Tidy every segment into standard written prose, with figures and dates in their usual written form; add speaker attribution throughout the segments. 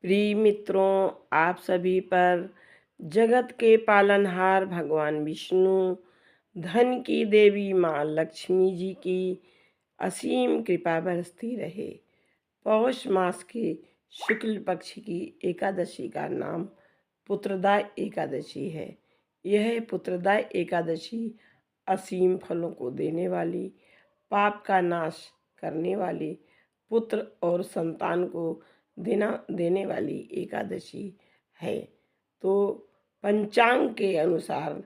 Speaker 1: प्रिय मित्रों, आप सभी पर जगत के पालनहार भगवान विष्णु, धन की देवी माँ लक्ष्मी जी की असीम कृपा बरसती रहे। पौष मास के शुक्ल पक्ष की एकादशी का नाम पुत्रदा एकादशी है। यह पुत्रदा एकादशी असीम फलों को देने वाली, पाप का नाश करने वाली, पुत्र और संतान को देने वाली एकादशी है। तो पंचांग के अनुसार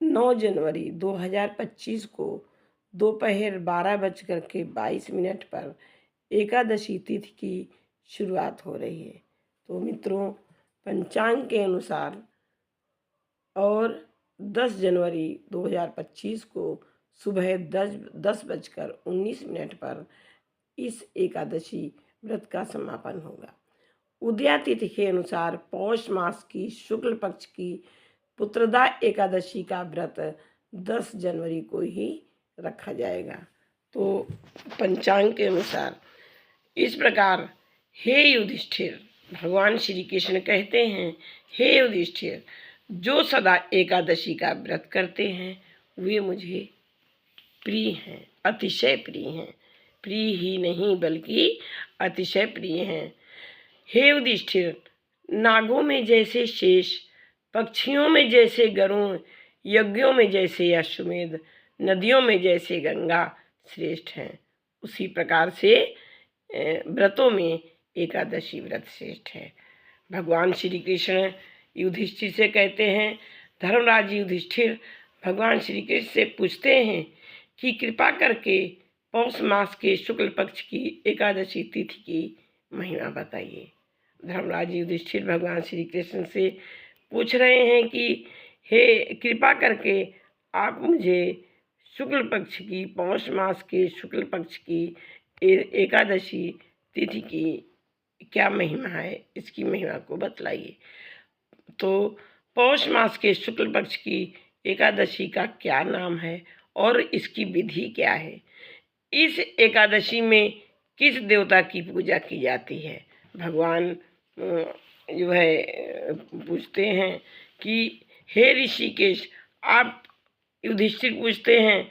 Speaker 1: 9 जनवरी 2025 को दोपहर 12:22 पर एकादशी तिथि की शुरुआत हो रही है। तो मित्रों, पंचांग के अनुसार और 10 जनवरी 2025 को सुबह 10:19 पर इस एकादशी व्रत का समापन होगा। उदया तिथि के अनुसार पौष मास की शुक्ल पक्ष की पुत्रदा एकादशी का व्रत 10 जनवरी को ही रखा जाएगा। तो पंचांग के अनुसार इस प्रकार, हे युधिष्ठिर, भगवान श्री कृष्ण कहते हैं, हे युधिष्ठिर, जो सदा एकादशी का व्रत करते हैं वे मुझे प्रिय हैं, अतिशय प्रिय हैं। प्रिय ही नहीं बल्कि अतिशय प्रिय हैं। हे युधिष्ठिर, नागों में जैसे शेष, पक्षियों में जैसे गरुड़, यज्ञों में जैसे अश्वमेध, नदियों में जैसे गंगा श्रेष्ठ हैं, उसी प्रकार से व्रतों में एकादशी व्रत श्रेष्ठ है। भगवान श्री कृष्ण युधिष्ठिर से कहते हैं, धर्मराज युधिष्ठिर भगवान श्री कृष्ण से पूछते हैं कि कृपा करके पौष मास के शुक्ल पक्ष की एकादशी तिथि की महिमा बताइए। धर्मराज युधिष्ठिर भगवान श्री कृष्ण से पूछ रहे हैं कि हे, कृपा करके आप मुझे शुक्ल पक्ष की, पौष मास के शुक्ल पक्ष की एकादशी तिथि की क्या महिमा है, इसकी महिमा को बतलाइए। तो पौष मास के शुक्ल पक्ष की एकादशी का क्या नाम है और इसकी विधि क्या है? इस एकादशी में किस देवता की पूजा की जाती है? भगवान जो है पूछते हैं कि हे ऋषिकेश, आप, युधिष्ठिर पूछते हैं,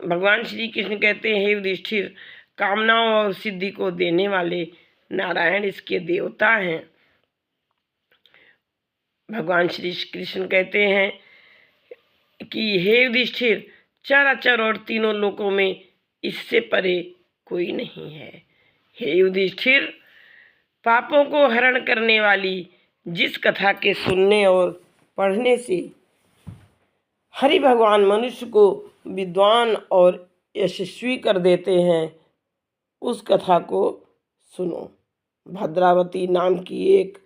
Speaker 1: भगवान श्री कृष्ण कहते हैं, हे युधिष्ठिर, कामनाओं और सिद्धि को देने वाले नारायण इसके देवता हैं। भगवान श्री कृष्ण कहते हैं कि हे युधिष्ठिर, चराचर और तीनों लोकों में इससे परे कोई नहीं है। हे युधिष्ठिर, पापों को हरण करने वाली जिस कथा के सुनने और पढ़ने से हरि भगवान मनुष्य को विद्वान और यशस्वी कर देते हैं, उस कथा को सुनो। भद्रावती नाम की एक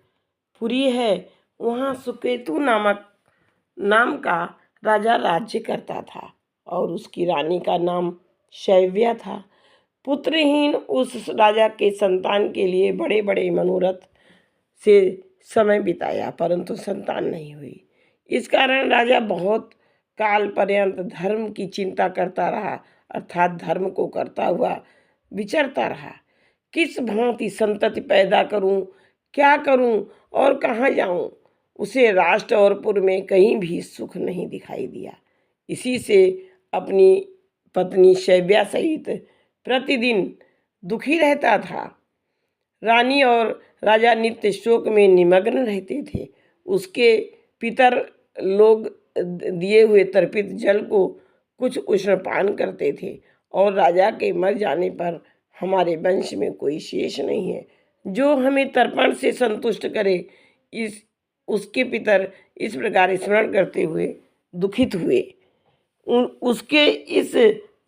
Speaker 1: पुरी है, वहाँ सुकेतु नाम का राजा राज्य करता था और उसकी रानी का नाम शैव्या था। पुत्रहीन उस राजा के संतान के लिए बड़े बड़े मनोरथ से समय बिताया, परंतु संतान नहीं हुई। इस कारण राजा बहुत काल पर्यंत धर्म की चिंता करता रहा, अर्थात धर्म को करता हुआ विचरता रहा। किस भांति संतति पैदा करूं, क्या करूं और कहाँ जाऊं? उसे राष्ट्र और पुर में कहीं भी सुख नहीं दिखाई दिया। इसी से अपनी पत्नी शैव्या सहित प्रतिदिन दुखी रहता था। रानी और राजा नित्य शोक में निमग्न रहते थे। उसके पितर लोग दिए हुए तर्पित जल को कुछ उष्ण पान करते थे और राजा के मर जाने पर हमारे वंश में कोई शेष नहीं है जो हमें तर्पण से संतुष्ट करे। उसके पितर इस प्रकार स्मरण करते हुए दुखित हुए। उसके इस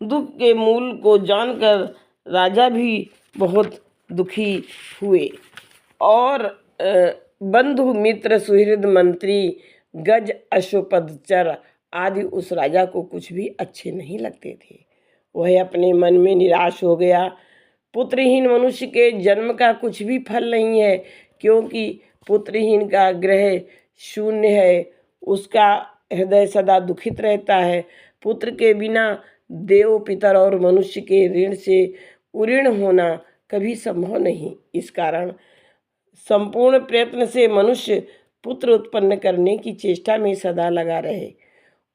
Speaker 1: दुख के मूल को जानकर राजा भी बहुत दुखी हुए और बंधु मित्र सुहृद मंत्री गज अश्वपदचर आदि उस राजा को कुछ भी अच्छे नहीं लगते थे। वह अपने मन में निराश हो गया। पुत्रहीन मनुष्य के जन्म का कुछ भी फल नहीं है, क्योंकि पुत्रहीन का ग्रह शून्य है, उसका हृदय सदा दुखित रहता है। पुत्र के बिना देव, पितर और मनुष्य के ऋण से उऋण होना कभी संभव नहीं। इस कारण संपूर्ण प्रयत्न से मनुष्य पुत्र उत्पन्न करने की चेष्टा में सदा लगा रहे।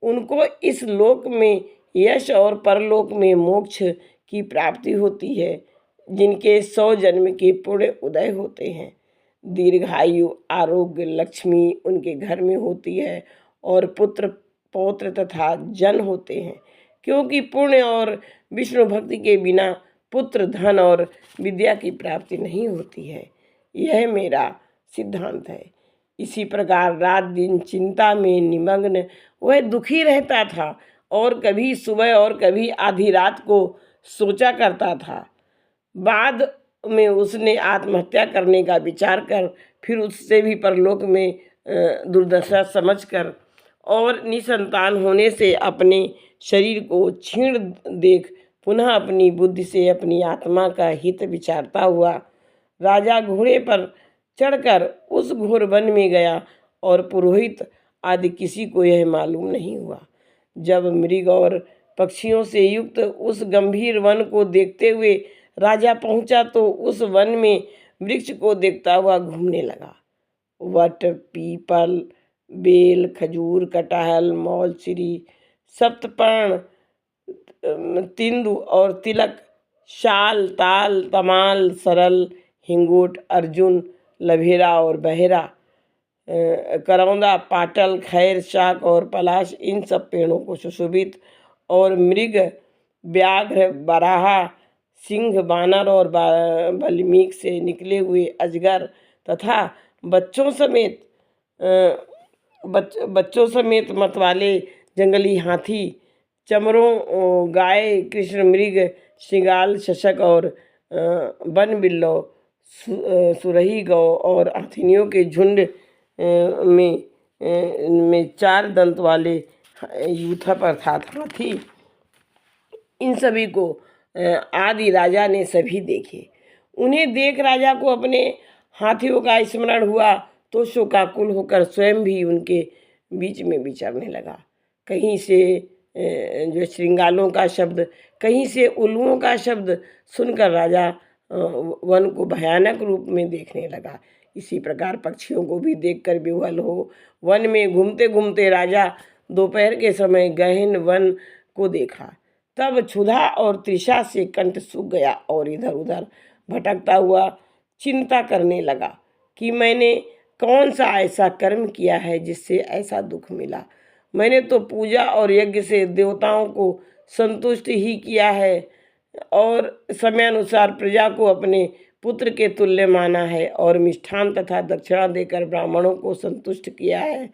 Speaker 1: उनको इस लोक में यश और परलोक में मोक्ष की प्राप्ति होती है, जिनके 100 जन्म के पुण्य उदय होते हैं। दीर्घायु, आरोग्य, लक्ष्मी उनके घर में होती है और पुत्र, पौत्र तथा जन होते हैं, क्योंकि पुण्य और विष्णु भक्ति के बिना पुत्र, धन और विद्या की प्राप्ति नहीं होती है। यह मेरा सिद्धांत है। इसी प्रकार रात दिन चिंता में निमग्न वह दुखी रहता था और कभी सुबह और कभी आधी रात को सोचा करता था। बाद में उसने आत्महत्या करने का विचार कर फिर उससे भी परलोक में दुर्दशा समझकर और निसंतान होने से अपने शरीर को क्षीण देख पुनः अपनी बुद्धि से अपनी आत्मा का हित विचारता हुआ राजा घोड़े पर चढ़कर उस घोर वन में गया और पुरोहित आदि किसी को यह मालूम नहीं हुआ। जब मृग और पक्षियों से युक्त उस गंभीर वन को देखते हुए राजा पहुंचा तो उस वन में वृक्ष को देखता हुआ घूमने लगा। वट, पीपल, बेल, खजूर, कटहल, मौलसिरी, सप्तपर्ण, तिंदु और तिलक, शाल, ताल, तमाल, सरल, हिंगोट, अर्जुन, लभेरा और बहेरा, करौंदा, पाटल, खैर, शाक और पलाश, इन सब पेड़ों को सुशोभित और मृग, व्याघ्र, बराहा, सिंह, बानर और वाल्मीकि से निकले हुए अजगर तथा बच्चों समेत मतवाले जंगली हाथी, चमरों, गाय, कृष्ण मृग, श्रृंगाल, शशक और वन बिल्लो, सुरही गौ और हाथिनियों के झुंड में 4 दंत वाले यूथप अर्थात हाथी, इन सभी को आदि राजा ने सभी देखे। उन्हें देख राजा को अपने हाथियों का स्मरण हुआ तो शोकाकुल होकर स्वयं भी उनके बीच में विचरने लगा। कहीं से जो श्रृंगालों का शब्द, कहीं से उल्लुओं का शब्द सुनकर राजा वन को भयानक रूप में देखने लगा। इसी प्रकार पक्षियों को भी देखकर विह्वल हो वन में घूमते घूमते राजा दोपहर के समय गहन वन को देखा। तब क्षुधा और तृषा से कंठ सूख गया और इधर उधर भटकता हुआ चिंता करने लगा कि मैंने कौन सा ऐसा कर्म किया है जिससे ऐसा दुख मिला। मैंने तो पूजा और यज्ञ से देवताओं को संतुष्ट ही किया है और समयानुसार प्रजा को अपने पुत्र के तुल्य माना है और मिष्ठान तथा दक्षिणा देकर ब्राह्मणों को संतुष्ट किया है।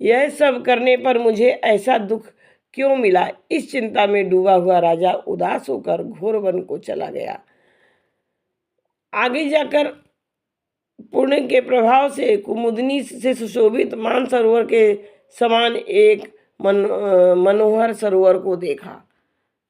Speaker 1: यह सब करने पर मुझे ऐसा दुख क्यों मिला? इस चिंता में डूबा हुआ राजा उदास होकर घोर वन को चला गया। आगे जाकर पुण्य के प्रभाव से कुमुदनी से सुशोभित मानसरोवर के समान एक मनोहर सरोवर को देखा,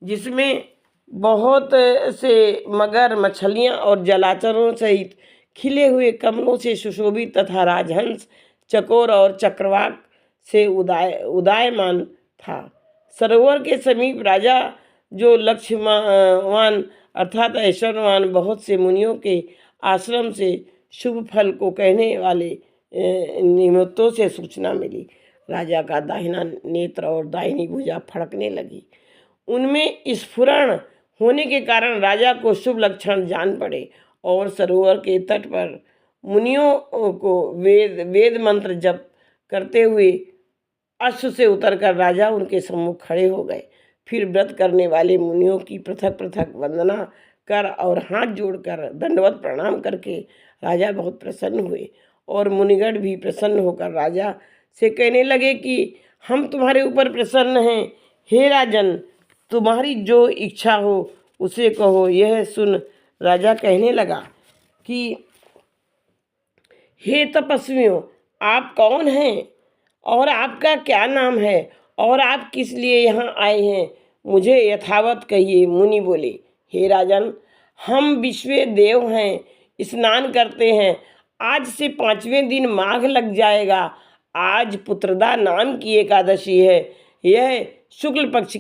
Speaker 1: जिसमें बहुत से मगर, मछलियां और जलाचरों सहित खिले हुए कमलों से सुशोभित तथा राजहंस, चकोर और चक्रवाक से उदायमान था। सरोवर के समीप राजा, जो लक्ष्यवान अर्थात ऐश्वर्यवान बहुत से मुनियों के आश्रम से शुभ फल को कहने वाले निमित्तों से सूचना मिली। राजा का दाहिना नेत्र और दाहिनी भुजा फड़कने लगी। उनमें स्फुरण होने के कारण राजा को शुभ लक्षण जान पड़े और सरोवर के तट पर मुनियों को वेद मंत्र जप करते हुए अश्व से उतरकर राजा उनके सम्मुख खड़े हो गए। फिर व्रत करने वाले मुनियों की पृथक पृथक वंदना कर और हाथ जोड़कर दंडवत प्रणाम करके राजा बहुत प्रसन्न हुए और मुनिगण भी प्रसन्न होकर राजा से कहने लगे कि हम तुम्हारे ऊपर प्रसन्न हैं। हे राजन, तुम्हारी जो इच्छा हो उसे कहो। यह सुन राजा कहने लगा कि हे तपस्वियों, आप कौन हैं और आपका क्या नाम है और आप किस लिए यहाँ आए हैं, मुझे यथावत कहिए। मुनि बोले, हे राजन, हम विश्व देव हैं, स्नान करते हैं। आज से 5वें दिन माघ लग जाएगा। आज पुत्रदा नाम की एकादशी है। यह शुक्ल पक्ष